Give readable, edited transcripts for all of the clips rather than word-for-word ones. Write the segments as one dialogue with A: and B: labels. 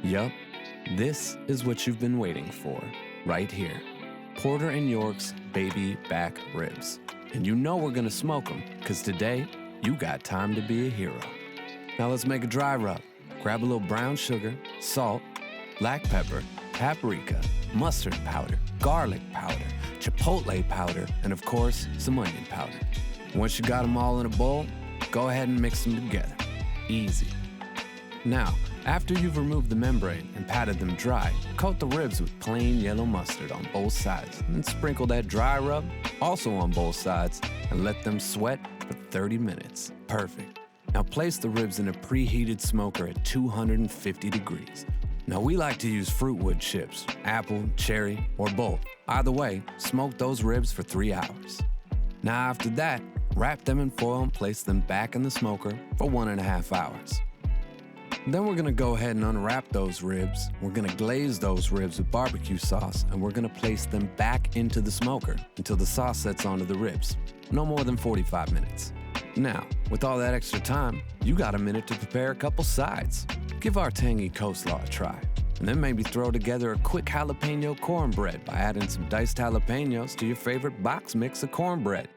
A: Yup, this is what you've been waiting for, right here. Porter & York's baby back ribs. And you know we're gonna smoke them, because today, you got time to be a hero. Now let's make a dry rub. Grab a little brown sugar, salt, black pepper, paprika, mustard powder, garlic powder, chipotle powder, and of course, some onion powder. Once you got them all in a bowl, go ahead and mix them together. Easy. Now, after you've removed the membrane and patted them dry, coat the ribs with plain yellow mustard on both sides, and sprinkle that dry rub also on both sides, and let them sweat for 30 minutes. Perfect. Now place the ribs in a preheated smoker at 250 degrees. Now we like to use fruit wood chips, apple, cherry, or both. Either way, smoke those ribs for 3 hours. Now after that, wrap them in foil and place them back in the smoker for 1.5 hours. Then we're gonna go ahead and unwrap those ribs. We're gonna glaze those ribs with barbecue sauce, and we're gonna place them back into the smoker until the sauce sets onto the ribs. No more than 45 minutes. Now, with all that extra time, you got a minute to prepare a couple sides. Give our tangy coleslaw a try, and then maybe throw together a quick jalapeno corn bread by adding some diced jalapenos to your favorite box mix of cornbread.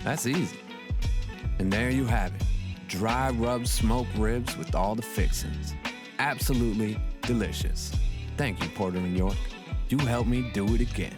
A: That's easy. And there you have it. Dry rub smoked ribs with all the fixings. Absolutely delicious. Thank you, Porter & York. You helped me do it again.